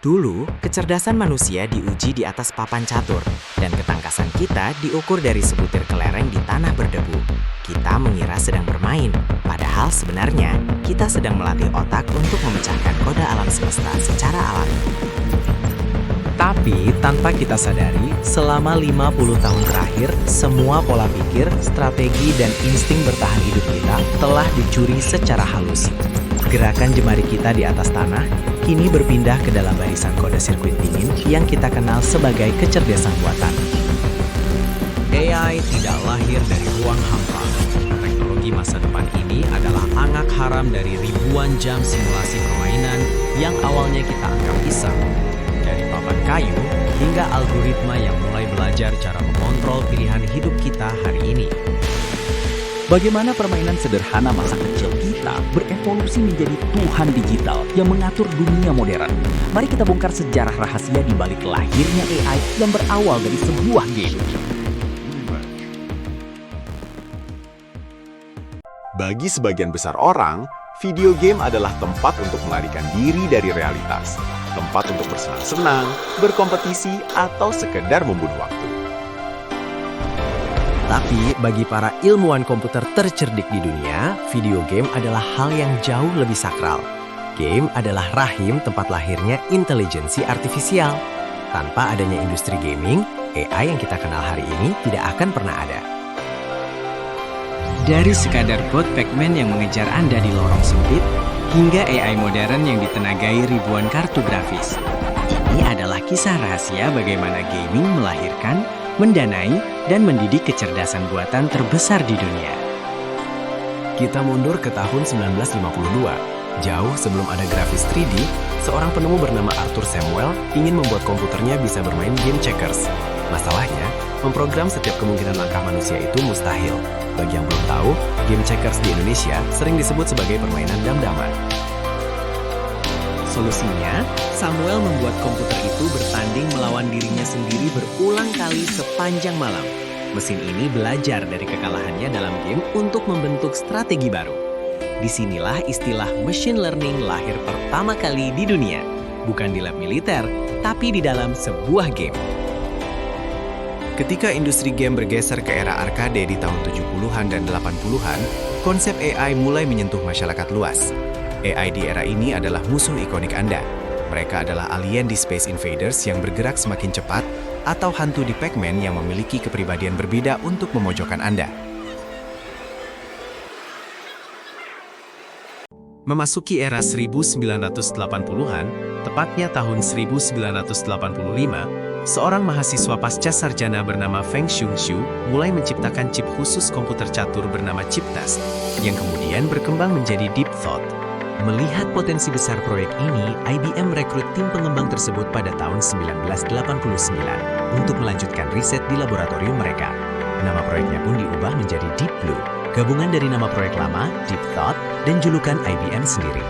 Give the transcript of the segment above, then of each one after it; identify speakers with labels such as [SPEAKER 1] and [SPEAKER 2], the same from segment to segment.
[SPEAKER 1] Dulu, kecerdasan manusia diuji di atas papan catur, dan ketangkasan kita diukur dari sebutir kelereng di tanah berdebu. Kita mengira sedang bermain, padahal sebenarnya kita sedang melatih otak untuk memecahkan kode alam semesta secara alami. Tapi, tanpa kita sadari, selama 50 tahun terakhir, semua pola pikir, strategi, dan insting bertahan hidup kita telah dicuri secara halus. Gerakan jemari kita di atas tanah kini berpindah ke dalam barisan kode sirkuit dingin yang kita kenal sebagai kecerdasan buatan. AI tidak lahir dari ruang hampa. Teknologi masa depan ini adalah angak haram dari ribuan jam simulasi permainan yang awalnya kita anggap iseng. Dari papan kayu hingga algoritma yang mulai belajar cara mengontrol pilihan hidup kita hari ini.
[SPEAKER 2] Bagaimana permainan sederhana masa kecil kita berevolusi menjadi Tuhan digital yang mengatur dunia modern. Mari kita bongkar sejarah rahasia di balik lahirnya AI yang berawal dari sebuah game.
[SPEAKER 3] Bagi sebagian besar orang, video game adalah tempat untuk melarikan diri dari realitas. Tempat untuk bersenang-senang, berkompetisi, atau sekedar membunuh waktu.
[SPEAKER 1] Tapi bagi para ilmuwan komputer tercerdik di dunia, video game adalah hal yang jauh lebih sakral. Game adalah rahim tempat lahirnya intelijensi artifisial. Tanpa adanya industri gaming, AI yang kita kenal hari ini tidak akan pernah ada. Dari sekadar bot Pac-Man yang mengejar Anda di lorong sempit, hingga AI modern yang ditenagai ribuan kartu grafis. Ini adalah kisah rahasia bagaimana gaming melahirkan, mendanai, dan mendidik kecerdasan buatan terbesar di dunia. Kita mundur ke tahun 1952. Jauh sebelum ada grafis 3D, seorang penemu bernama Arthur Samuel ingin membuat komputernya bisa bermain game checkers. Masalahnya, memprogram setiap kemungkinan langkah manusia itu mustahil. Bagi yang belum tahu, game checkers di Indonesia sering disebut sebagai permainan dam-daman. Solusinya, Samuel membuat komputer itu bertanding melawan dirinya sendiri berulang kali sepanjang malam. Mesin ini belajar dari kekalahannya dalam game untuk membentuk strategi baru. Disinilah istilah machine learning lahir pertama kali di dunia. Bukan di lab militer, tapi di dalam sebuah game. Ketika industri game bergeser ke era arcade di tahun 70-an dan 80-an, konsep AI mulai menyentuh masyarakat luas. AI di era ini adalah musuh ikonik Anda. Mereka adalah alien di Space Invaders yang bergerak semakin cepat, atau hantu di Pac-Man yang memiliki kepribadian berbeda untuk memojokkan Anda. Memasuki era 1980-an, tepatnya tahun 1985, seorang mahasiswa pasca sarjana bernama Feng Xiongxiu mulai menciptakan chip khusus komputer catur bernama ChipTest, yang kemudian berkembang menjadi Deep Thought. Melihat potensi besar proyek ini, IBM merekrut tim pengembang tersebut pada tahun 1989 untuk melanjutkan riset di laboratorium mereka. Nama proyeknya pun diubah menjadi Deep Blue, gabungan dari nama proyek lama, Deep Thought, dan julukan IBM sendiri.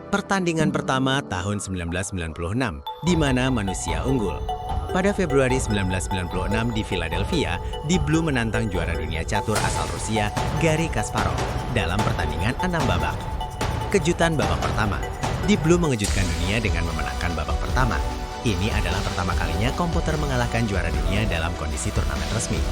[SPEAKER 1] Pertandingan pertama tahun 1996, di mana manusia unggul. Pada Februari 1996 di Philadelphia, Deep Blue menantang juara dunia catur asal Rusia, Garry Kasparov, dalam pertandingan 6 babak. Kejutan babak pertama, Deep Blue mengejutkan dunia dengan memenangkan babak pertama. Ini adalah pertama kalinya komputer mengalahkan juara dunia dalam kondisi turnamen resmi.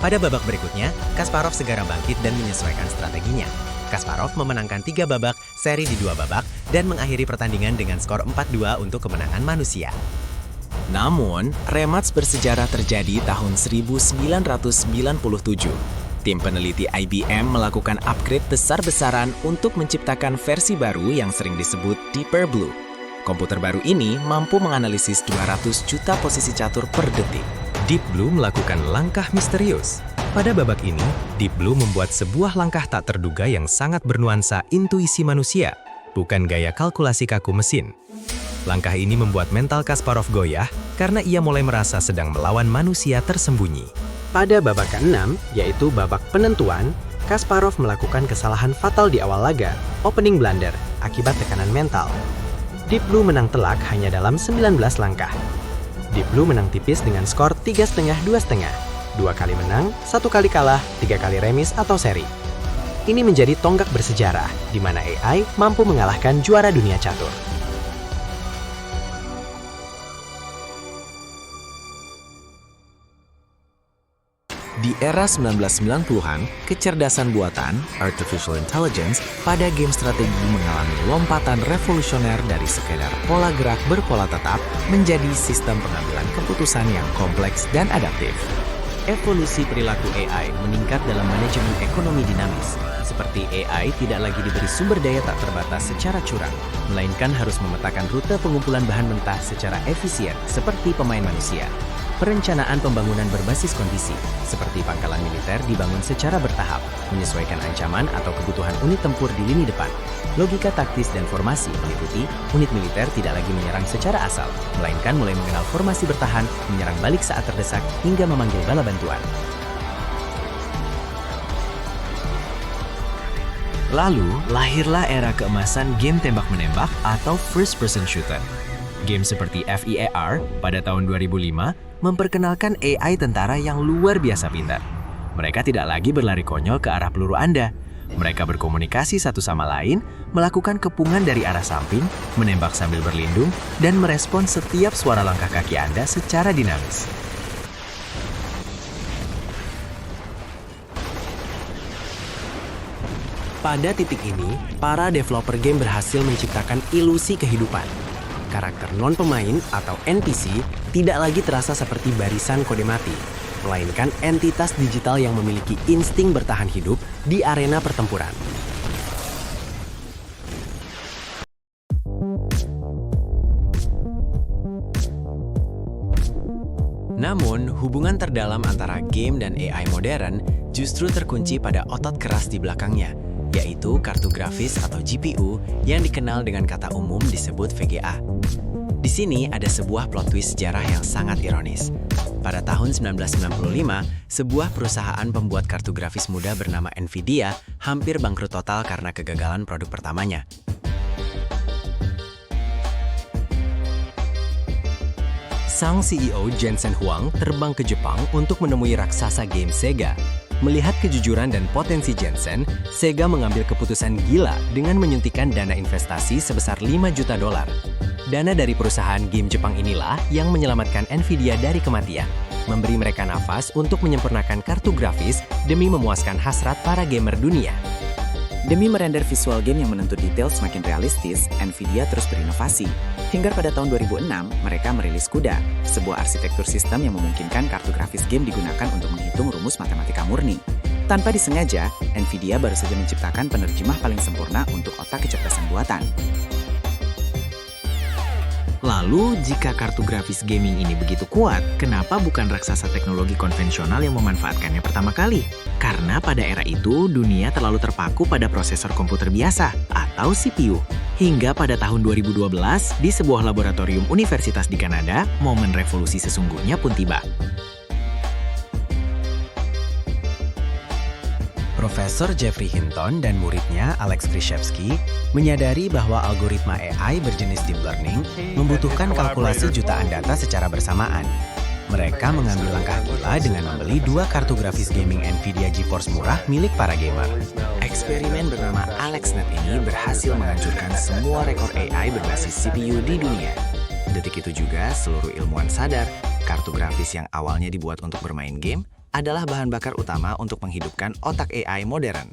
[SPEAKER 1] Pada babak berikutnya, Kasparov segera bangkit dan menyesuaikan strateginya. Kasparov memenangkan 3 babak, seri di 2 babak, dan mengakhiri pertandingan dengan skor 4-2 untuk kemenangan manusia. Namun, rematch bersejarah terjadi tahun 1997. Tim peneliti IBM melakukan upgrade besar-besaran untuk menciptakan versi baru yang sering disebut Deeper Blue. Komputer baru ini mampu menganalisis 200 juta posisi catur per detik. Deep Blue melakukan langkah misterius. Pada babak ini, Deep Blue membuat sebuah langkah tak terduga yang sangat bernuansa intuisi manusia, bukan gaya kalkulasi kaku mesin. Langkah ini membuat mental Kasparov goyah karena ia mulai merasa sedang melawan manusia tersembunyi. Pada babak ke-6, yaitu babak penentuan, Kasparov melakukan kesalahan fatal di awal laga, opening blunder, akibat tekanan mental. Deep Blue menang telak hanya dalam 19 langkah. Deep Blue menang tipis dengan skor 3,5-2,5. 2 kali menang, 1 kali kalah, 3 kali remis atau seri. Ini menjadi tonggak bersejarah, di mana AI mampu mengalahkan juara dunia catur. Di era 1990-an, kecerdasan buatan, artificial intelligence, pada game strategi mengalami lompatan revolusioner dari sekedar pola gerak berpola tetap menjadi sistem pengambilan keputusan yang kompleks dan adaptif. Evolusi perilaku AI meningkat dalam manajemen ekonomi dinamis. Seperti AI tidak lagi diberi sumber daya tak terbatas secara curang, melainkan harus memetakan rute pengumpulan bahan mentah secara efisien seperti pemain manusia. Perencanaan pembangunan berbasis kondisi, seperti pangkalan militer dibangun secara bertahap, menyesuaikan ancaman atau kebutuhan unit tempur di lini depan. Logika taktis dan formasi meliputi unit militer tidak lagi menyerang secara asal, melainkan mulai mengenal formasi bertahan, menyerang balik saat terdesak, hingga memanggil bala bantuan. Lalu, lahirlah era keemasan game tembak-menembak atau first-person shooter. Game seperti FEAR pada tahun 2005 memperkenalkan AI tentara yang luar biasa pintar. Mereka tidak lagi berlari konyol ke arah peluru Anda. Mereka berkomunikasi satu sama lain, melakukan kepungan dari arah samping, menembak sambil berlindung, dan merespon setiap suara langkah kaki Anda secara dinamis. Pada titik ini, para developer game berhasil menciptakan ilusi kehidupan. Karakter non-pemain atau NPC tidak lagi terasa seperti barisan kode mati, melainkan entitas digital yang memiliki insting bertahan hidup di arena pertempuran. Namun, hubungan terdalam antara game dan AI modern justru terkunci pada otot keras di belakangnya, yaitu kartu grafis atau GPU yang dikenal dengan kata umum disebut VGA. Di sini ada sebuah plot twist sejarah yang sangat ironis. Pada tahun 1995, sebuah perusahaan pembuat kartu grafis muda bernama Nvidia hampir bangkrut total karena kegagalan produk pertamanya. Sang CEO Jensen Huang terbang ke Jepang untuk menemui raksasa game Sega. Melihat kejujuran dan potensi Jensen, Sega mengambil keputusan gila dengan menyuntikkan dana investasi sebesar $5 juta. Dana dari perusahaan game Jepang inilah yang menyelamatkan Nvidia dari kematian, memberi mereka nafas untuk menyempurnakan kartu grafis demi memuaskan hasrat para gamer dunia. Demi merender visual game yang menuntut detail semakin realistis, Nvidia terus berinovasi. Hingga pada tahun 2006, mereka merilis CUDA, sebuah arsitektur sistem yang memungkinkan kartu grafis game digunakan untuk menghitung rumus matematika murni. Tanpa disengaja, Nvidia baru saja menciptakan penerjemah paling sempurna untuk otak kecerdasan buatan. Lalu, jika kartu grafis gaming ini begitu kuat, kenapa bukan raksasa teknologi konvensional yang memanfaatkannya pertama kali? Karena pada era itu, dunia terlalu terpaku pada prosesor komputer biasa, atau CPU. Hingga pada tahun 2012, di sebuah laboratorium universitas di Kanada, momen revolusi sesungguhnya pun tiba. Profesor Jeffrey Hinton dan muridnya Alex Krzyzewski menyadari bahwa algoritma AI berjenis deep learning membutuhkan kalkulasi jutaan data secara bersamaan. Mereka mengambil langkah gila dengan membeli 2 kartu grafis gaming Nvidia GeForce murah milik para gamer. Eksperimen bernama AlexNet ini berhasil menghancurkan semua rekor AI berbasis CPU di dunia. Detik itu juga seluruh ilmuwan sadar, kartu grafis yang awalnya dibuat untuk bermain game adalah bahan bakar utama untuk menghidupkan otak AI modern.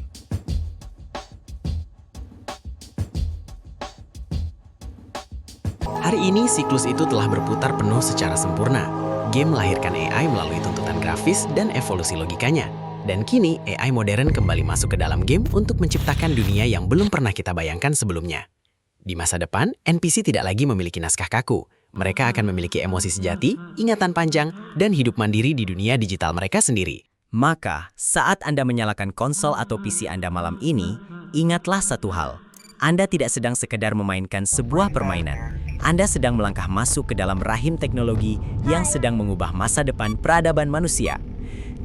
[SPEAKER 1] Hari ini siklus itu telah berputar penuh secara sempurna. Game melahirkan AI melalui tuntutan grafis dan evolusi logikanya. Dan kini AI modern kembali masuk ke dalam game untuk menciptakan dunia yang belum pernah kita bayangkan sebelumnya. Di masa depan, NPC tidak lagi memiliki naskah kaku. Mereka akan memiliki emosi sejati, ingatan panjang, dan hidup mandiri di dunia digital mereka sendiri. Maka, saat Anda menyalakan konsol atau PC Anda malam ini, ingatlah satu hal. Anda tidak sedang sekedar memainkan sebuah permainan. Anda sedang melangkah masuk ke dalam rahim teknologi yang sedang mengubah masa depan peradaban manusia.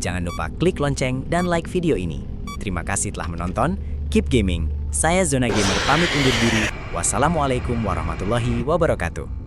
[SPEAKER 1] Jangan lupa klik lonceng dan like video ini. Terima kasih telah menonton. Keep gaming. Saya Zona Gamer pamit undur diri. Wassalamualaikum warahmatullahi wabarakatuh.